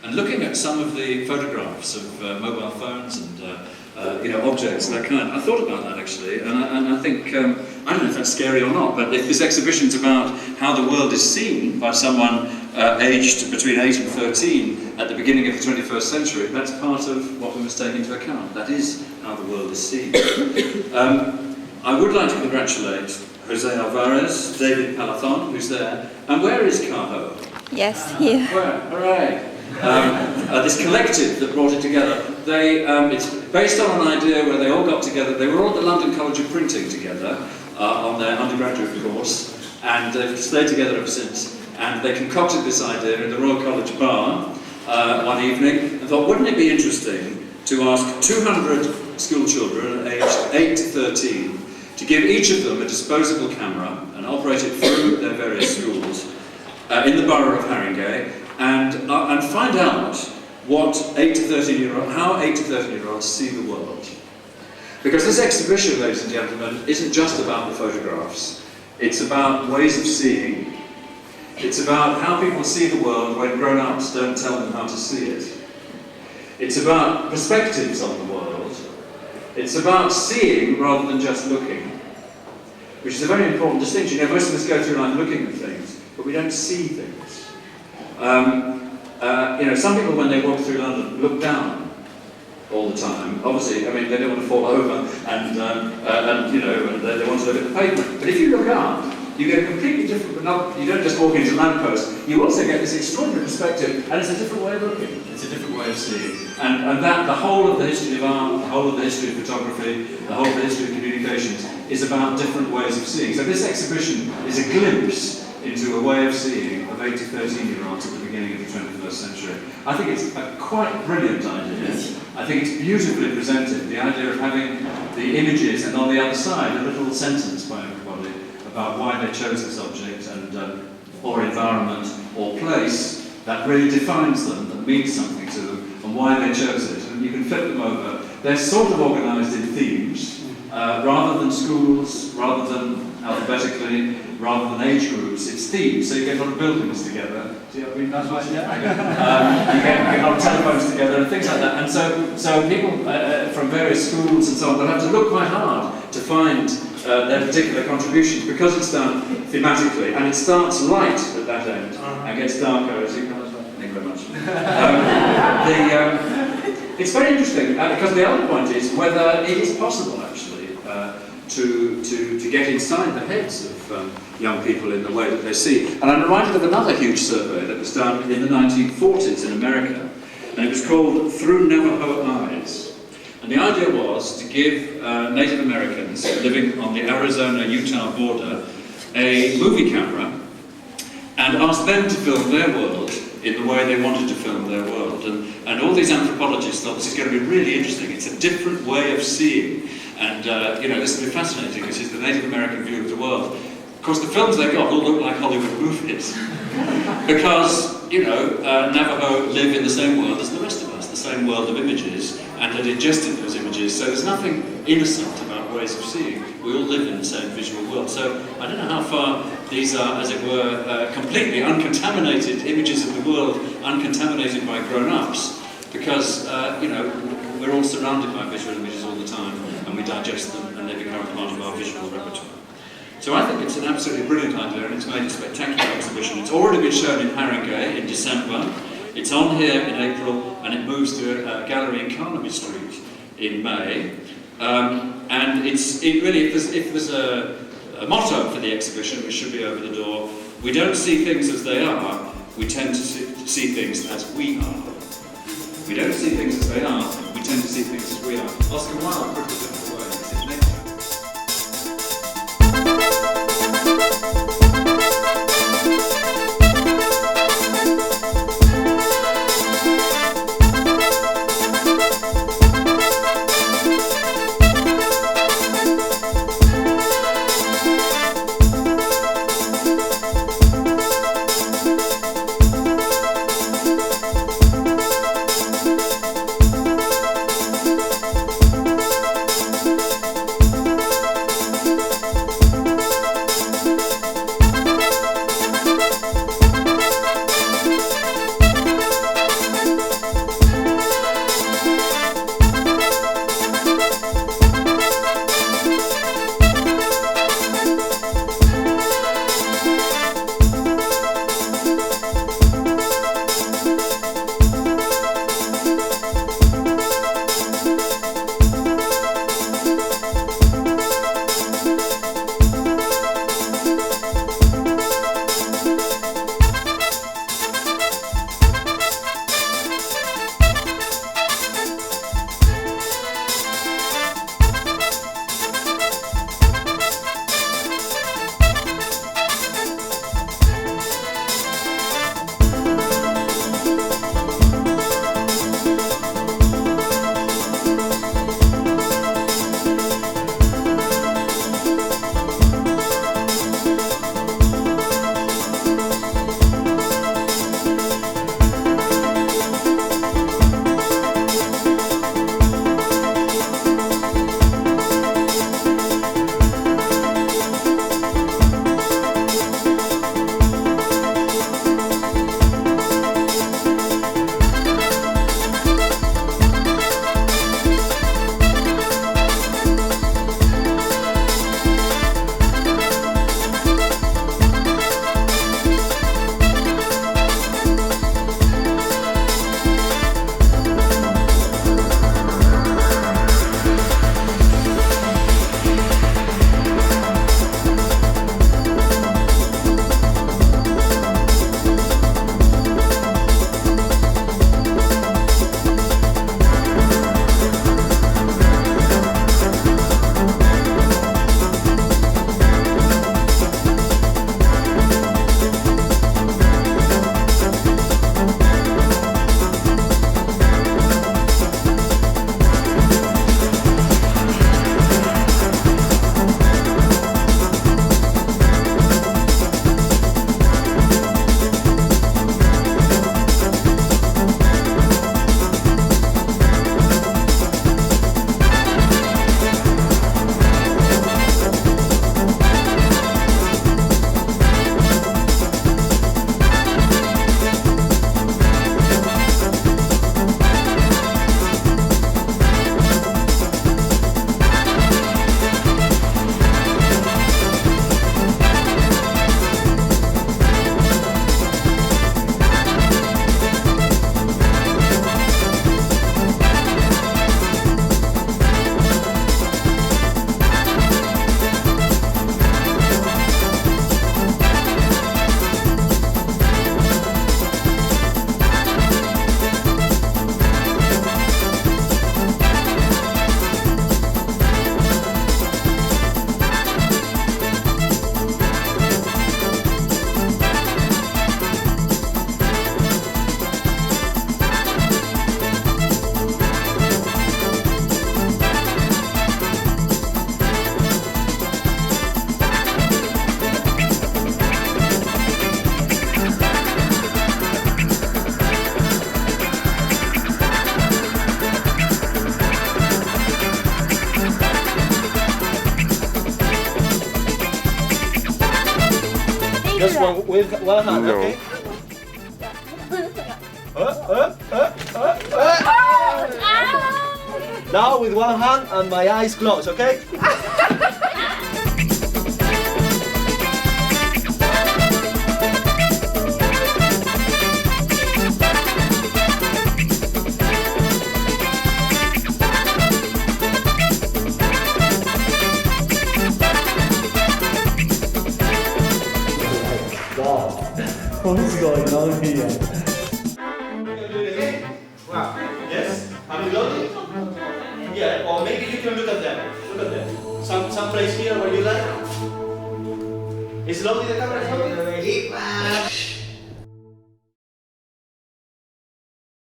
and looking at some of the photographs of mobile phones and objects of that kind. I thought about that actually, and I think, I don't know if that's scary or not, but if this exhibition's about how the world is seen by someone aged between 8 and 13 at the beginning of the 21st century, that's part of what we must take into account. That is how the world is seen. I would like to congratulate Jose Alvarez, David Palathon, who's there, and where is Cajo? Yes, here. Where? Hooray! This collective that brought it together. It's based on an idea where they all got together. They were all at the London College of Printing together on their undergraduate course, and they've stayed together ever since. And they concocted this idea in the Royal College bar one evening and thought, wouldn't it be interesting to ask 200 school children aged 8 to 13 to give each of them a disposable camera and operate it through their various schools in the borough of Haringey, and find out what how 8 to 13-year-olds see the world. Because this exhibition, ladies and gentlemen, isn't just about the photographs. It's about ways of seeing. It's about how people see the world when grown-ups don't tell them how to see it. It's about perspectives on the world. It's about seeing rather than just looking, which is a very important distinction. Most of us go through life looking at things, but we don't see things. Some people, when they walk through London, look down all the time. Obviously, they don't want to fall over, and they want to look at the pavement. But if you look up, you get a completely different, you don't just walk into lamppost, you also get this extraordinary perspective, and it's a different way of looking, it's a different way of seeing. And that, the whole of the history of art, the whole of the history of photography, the whole of the history of communications is about different ways of seeing. So this exhibition is a glimpse into a way of seeing of 8 to 13-year-olds at the beginning of the 21st century. I think it's a quite brilliant idea. I think it's beautifully presented, the idea of having the images and on the other side a little sentence by everybody about why they chose this object and or environment or place that really defines them, that means something to them, and why they chose it. And you can flip them over. They're sort of organised in themes, rather than schools, rather than alphabetically, rather than age groups. It's themes, so you get a lot of buildings together. See what I mean? That's right, yeah. You get a lot of telephones together and things like that. And so people from various schools and so on will have to look quite hard to find their particular contributions, because it's done thematically, and it starts light at that end and gets darker as you come as well. Thank you very much. It's very interesting because the other point is whether it is possible actually to get inside the heads of young people in the way that they see. And I'm reminded of another huge survey that was done in the 1940s in America, and it was called Through Navajo Eyes. And the idea was to give Native Americans living on the Arizona-Utah border a movie camera and ask them to film their world in the way they wanted to film their world. And all these anthropologists thought this is going to be really interesting. It's a different way of seeing. And this will be fascinating. This is the Native American view of the world. Of course, the films they got all look like Hollywood movies. Because, Navajo live in the same world as the rest of us, the same world of images, and had ingested those images. So there's nothing innocent about ways of seeing. We all live in the same visual world. So I don't know how far these are, as it were, completely uncontaminated images of the world, uncontaminated by grown-ups, because, we're all surrounded by visual images all the time, and we digest them, and they become part of our visual repertoire. So I think it's an absolutely brilliant idea, and it's made a spectacular exhibition. It's already been shown in Haringey in December. It's on here in April, and it moves to a gallery in Carnaby Street in May. And if there's a motto for the exhibition, which should be over the door, we don't see things as they are, we tend to see things as we are. We don't see things as they are, we tend to see things as we are. Oscar Wilde put it a different way. Just one hand, No. okay? Now with one hand and my eyes closed, okay? What is going on here? Wow. Yes? Are you loaded? Yeah, or maybe you can look at them. Look at them. Some place here where you like. Is loading the camera? Is loading?